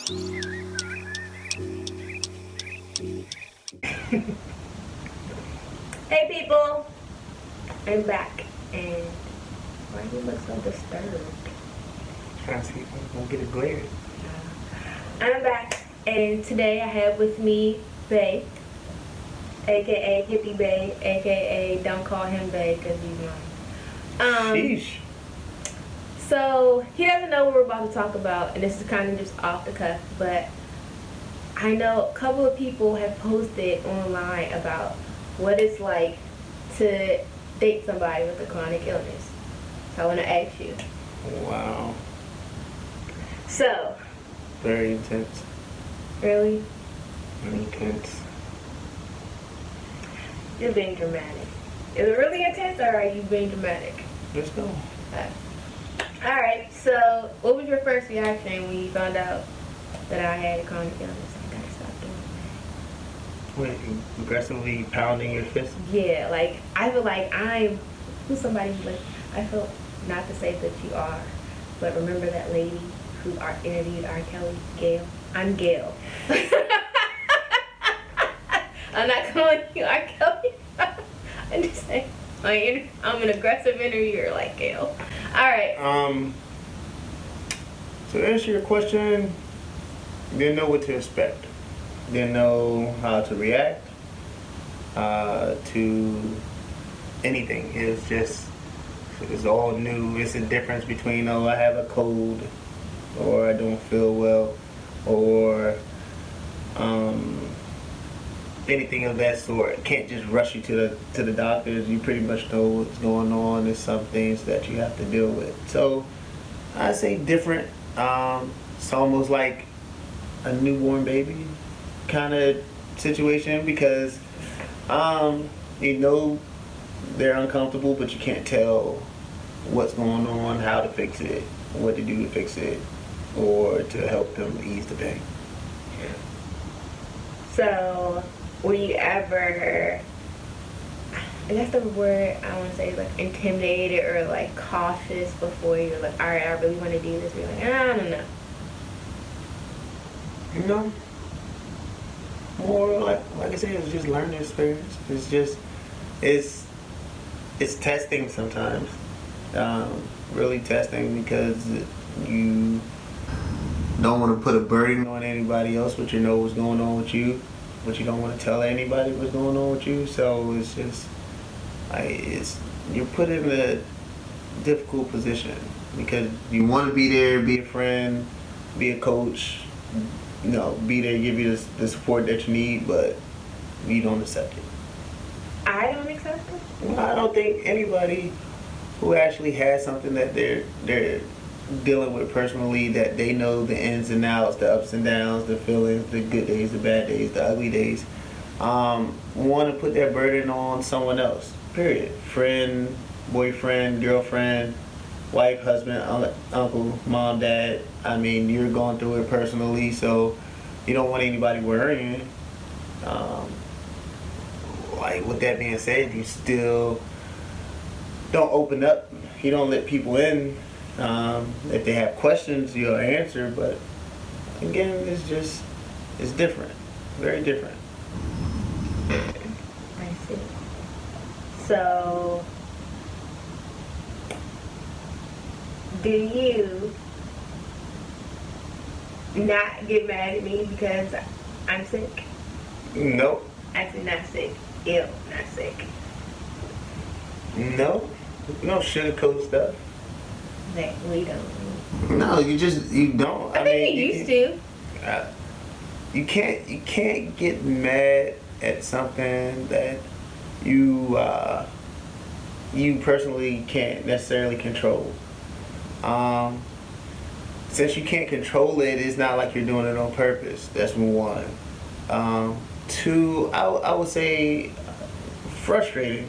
Hey people, I'm back, and why do you look so disturbed? Trying to see if I'm gonna get a glare. I'm back, and today I have with me Bae, aka Hippie Bae, aka don't call him Bae because he's mine. Sheesh. So he doesn't know what we're about to talk about, and this is kind of just off the cuff, but I know a couple of people have posted online about what it's like to date somebody with a chronic illness. So I want to ask you. Wow. So. Very intense. Really? Very intense. You're being dramatic. Is it really intense, or are you being dramatic? Let's go. Alright, so what was your first reaction when you found out that I had a chronic illness? I gotta stop doing Wait, aggressively pounding your fist? that. Yeah, like, I feel like who's somebody who's like, I feel, not to say that you are, but remember that lady who interviewed R. Kelly? Gail? I'm Gail. I'm not calling you R. Kelly. I'm just saying, I'm an aggressive interviewer like Gail. Alright. To answer your question, didn't know what to expect. Didn't know how to react to anything. It's all new. It's a difference between, oh, I have a cold, or I don't feel well, or anything of that sort. Can't just rush you to the doctors. You pretty much know what's going on. There's some things that you have to deal with. So I say different. It's almost like a newborn baby kind of situation, because you know they're uncomfortable, but you can't tell what's going on, how to fix it, what to do to fix it, or to help them ease the pain. So, were you ever, I guess the word I want to say is like intimidated or like cautious before you're like, alright, I really want to do this? Or you're like, I don't know. You know, more like I said, it's just learning experience. It's testing sometimes. Really testing, because you don't want to put a burden on anybody else, but you know what's going on with you, but you don't want to tell anybody what's going on with you. So it's just, you're put in a difficult position, because you want to be there, be a friend, be a coach, be there, give you the support that you need, but you don't accept it. I don't accept it? Well, I don't think anybody who actually has something that they're dealing with personally, that they know the ins and outs, the ups and downs, the feelings, the good days, the bad days, the ugly days, want to put that burden on someone else, period. Friend, boyfriend, girlfriend, wife, husband, uncle, mom, dad. I mean, you're going through it personally, so you don't want anybody worrying. Like, with that being said, you still don't open up. You don't let people in. If they have questions, you'll answer, but again, it's different. Very different. I see. So, do you not get mad at me because I'm sick? Nope. Actually, not sick. Ill, not sick. No. You don't sugarcoat stuff. That we don't. No, you don't. I think you used to. You can't get mad at something that you personally can't necessarily control. Since you can't control it, it's not like you're doing it on purpose. That's one. Two, I would say frustrated.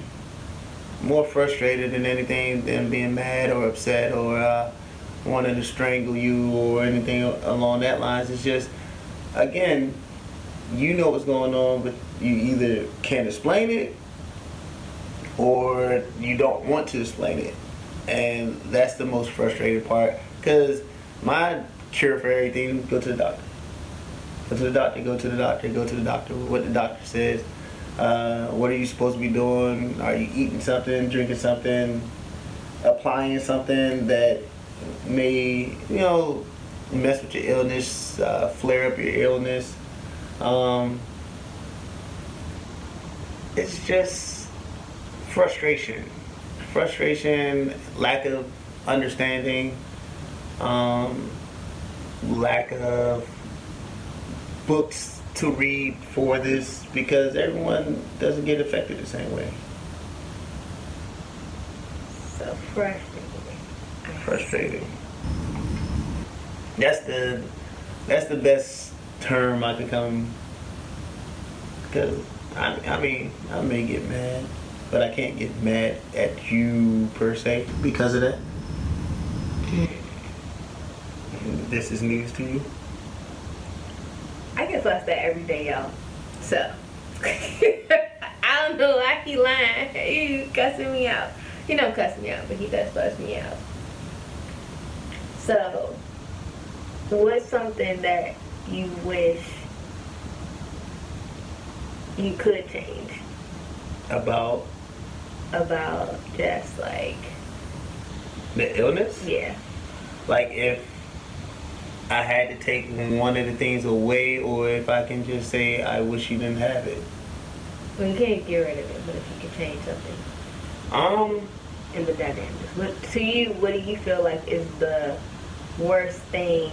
More frustrated than anything, than being mad or upset or wanting to strangle you or anything along that lines. It's just, again, you know what's going on, but you either can't explain it or you don't want to explain it. And that's the most frustrating part, because my cure for everything, go to the doctor. Go to the doctor, go to the doctor, go to the doctor. What the doctor says. What are you supposed to be doing? Are you eating something, drinking something, applying something that may, mess with your illness, flare up your illness. It's just frustration, lack of understanding, lack of books to read for this, because everyone doesn't get affected the same way. So Frustrating. That's the best term I could come. Because I mean, I may get mad, but I can't get mad at you per se because of that. This is news to you. I get fussed at every day, y'all. So I don't know why he lying. He cussing me out. He don't cuss me out, but he does fuss me out. So what's something that you wish you could change About just like the illness? yeah. Like if I had to take one of the things away, or if I can just say I wish you didn't have it. Well, you can't get rid of it, but if you could change something in the dynamics. To you, what do you feel like is the worst thing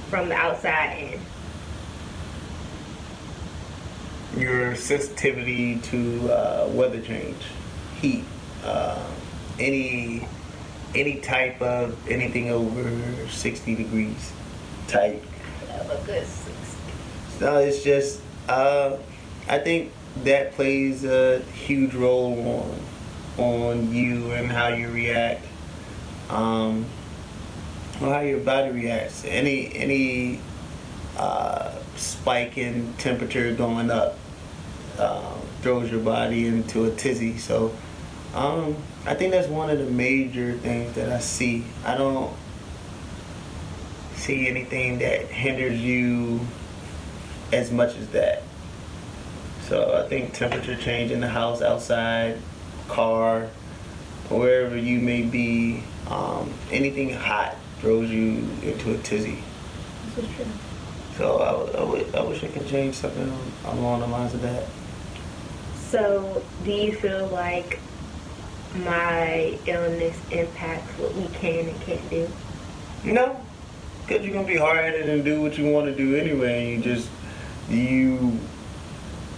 from the outside in? Your sensitivity to weather change, heat, any type of anything over 60 degrees type. Of a good 60. No, it's just I think that plays a huge role on you and how you react, or how your body reacts. Any spike in temperature going up throws your body into a tizzy. So I think that's one of the major things that I see. I don't see anything that hinders you as much as that. So I think temperature change in the house, outside, car, wherever you may be, anything hot throws you into a tizzy. This is true. So I wish I could change something along the lines of that. So do you feel like my illness impacts what we can and can't do? No, because you're going to be hard-headed and do what you want to do anyway. You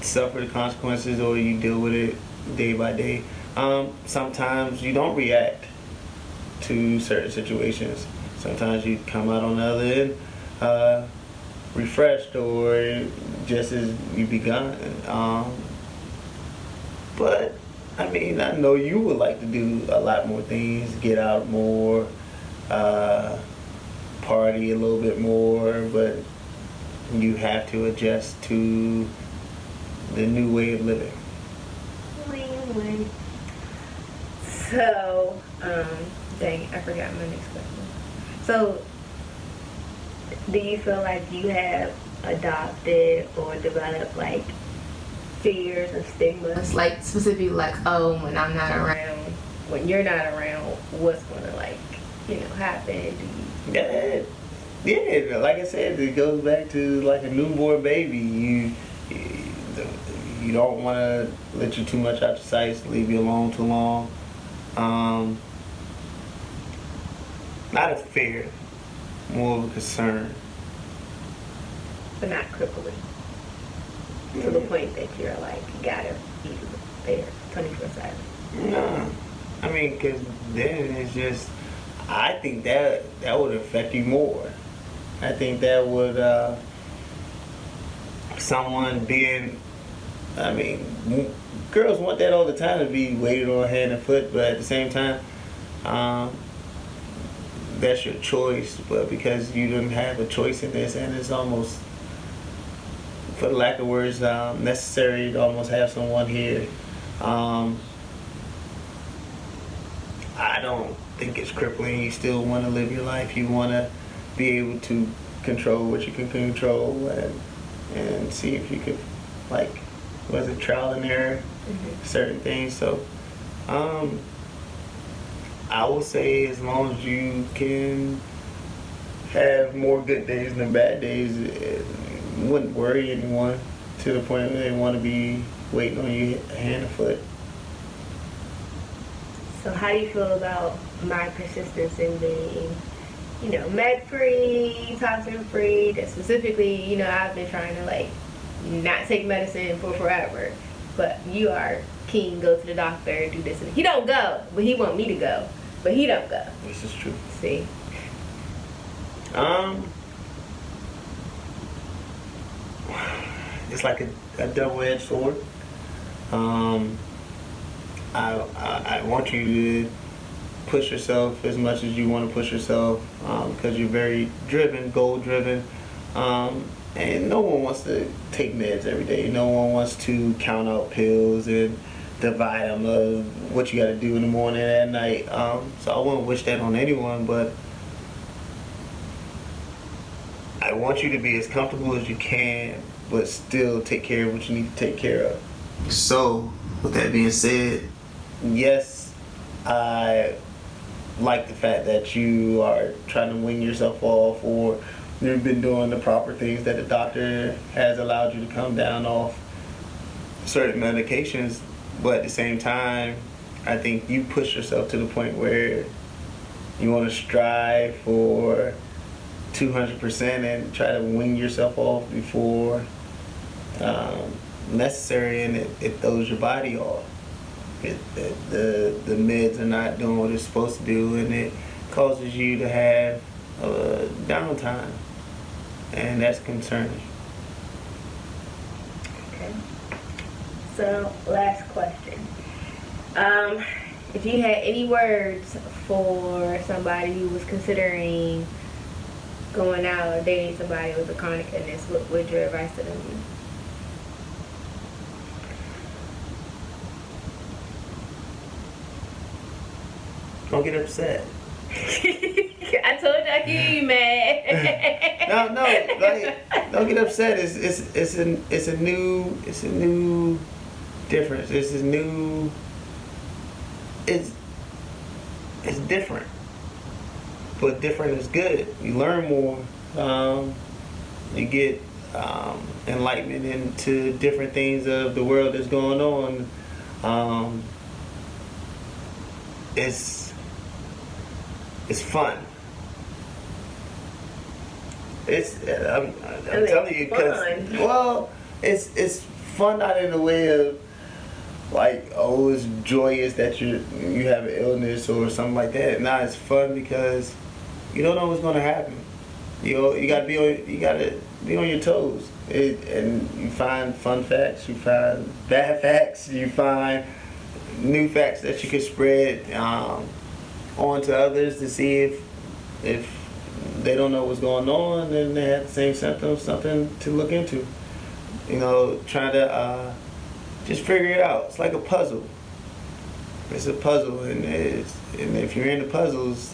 suffer the consequences, or you deal with it day by day. Sometimes you don't react to certain situations. Sometimes you come out on the other end refreshed, or just as you begun. But I mean, I know you would like to do a lot more things, get out more, party a little bit more, but you have to adjust to the new way of living. So, dang, I forgot my next question. So, do you feel like you have adopted or developed like fears and stigmas? Like specifically like, oh, when I'm not around, when you're not around, what's gonna happen? Yeah, like I said, it goes back to like a newborn baby. You don't want to let you too much out your sight, leave you alone too long. Not a fear, more of a concern. But not crippling. To the point that you're like, you gotta be there 24/7. No, I mean, because then it's just, I think that would affect you more. I think that would, someone being, I mean, girls want that all the time, to be waited on hand and foot, but at the same time, that's your choice. But because you didn't have a choice in this, and it's almost, for the lack of words, necessary to almost have someone here. I don't think it's crippling. You still want to live your life. You want to be able to control what you can control, and see if you could, like, was it trial and error, certain things. So I will say, as long as you can have more good days than bad days, it wouldn't worry anyone to the point where they want to be waiting on you hand and foot. So how do you feel about my persistence in being, med-free, toxin-free? That specifically, I've been trying to, like, not take medicine for forever. But you are keen, go to the doctor, do this. And he don't go, but he want me to go. But he don't go. This is true. See? It's like a double-edged sword. I want you to push yourself as much as you want to push yourself, because you're very driven, goal-driven, and no one wants to take meds every day. No one wants to count out pills and divide them of what you got to do in the morning and at night. So I wouldn't wish that on anyone, but I want you to be as comfortable as you can, but still take care of what you need to take care of. So, with that being said, yes, I like the fact that you are trying to wing yourself off, or you've been doing the proper things that the doctor has allowed you to come down off certain medications, but at the same time, I think you push yourself to the point where you want to strive for 200% and try to wing yourself off before necessary, and it throws your body off. The meds are not doing what it's supposed to do, and it causes you to have downtime, and that's concerning. Okay. So, last question. If you had any words for somebody who was considering going out or dating somebody with a chronic illness, what would your advice to them be? Don't get upset. I told you I could get you mad. No, like, don't get upset. It's a new difference. It's different, but different is good. You learn more. You get enlightenment into different things of the world that's going on. It's fun. I'm telling you, because, well, it's fun not in the way of, like, oh, it's joyous that you have an illness or something like that. Nah, it's fun because you don't know what's gonna happen. You gotta be on your toes. And you find fun facts, you find bad facts, you find new facts that you can spread on to others to see if they don't know what's going on and they have the same symptoms, something to look into. Try to just figure it out. It's like a puzzle. It's a puzzle, and if you're into puzzles,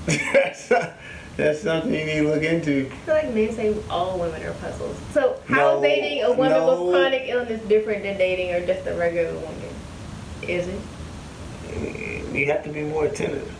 that's something you need to look into. I feel like men say all women are puzzles. So how is dating a woman with chronic illness different than dating or just a regular woman? Is it? You have to be more attentive.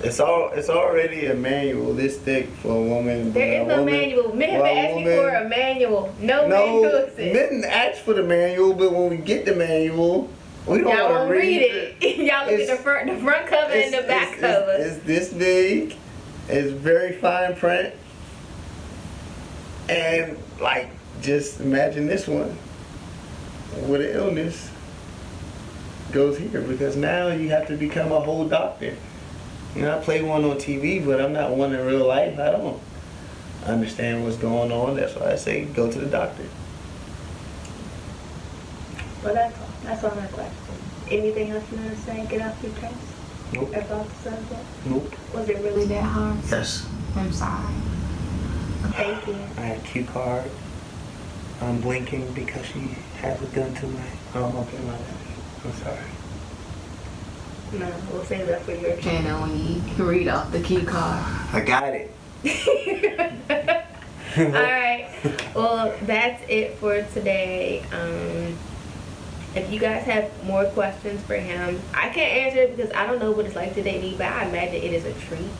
It's already a manual this thick for a woman. There is no manual. Men have asked me for a manual. No manual exists. Men ask for the manual, but when we get the manual, we don't want to read it. Y'all look at the front cover and the back cover. It's this big. It's very fine print. And, like, just imagine this one with an illness goes here, because now you have to become a whole doctor. I play one on TV, but I'm not one in real life. I don't understand what's going on. That's why I say go to the doctor. Well, that's all my questions. Anything else you want to say? Get off your chest? Nope. About the subject? Nope. Was it really that hard? Yes. I'm sorry. Thank you. I had a cue card. I'm blinking because she has a gun to my back. I'm sorry. No, we'll save that for your channel when you read off the cue card. I got it. Alright, well, that's it for today. If you guys have more questions for him, I can't answer it because I don't know what it's like to date me, but I imagine it is a treat,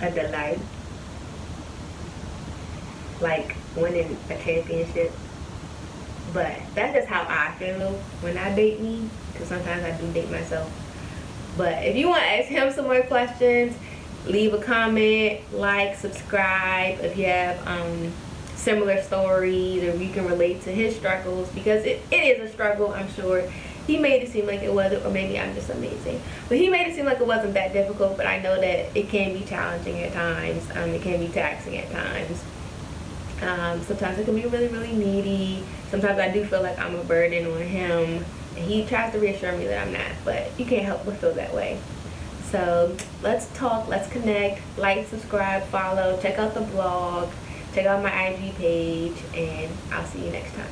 a delight, like winning a championship. But that's just how I feel when I date me, because sometimes I do date myself. But if you want to ask him some more questions, leave a comment, like, subscribe if you have similar stories, or you can relate to his struggles, because it is a struggle, I'm sure. He made it seem like it wasn't, or maybe I'm just amazing, but he made it seem like it wasn't that difficult. But I know that it can be challenging at times. It can be taxing at times. Sometimes it can be really, really needy. Sometimes I do feel like I'm a burden on him, and he tries to reassure me that I'm not, but you can't help but feel that way. So let's talk, let's connect, like, subscribe, follow, check out the blog, check out my IG page, and I'll see you next time.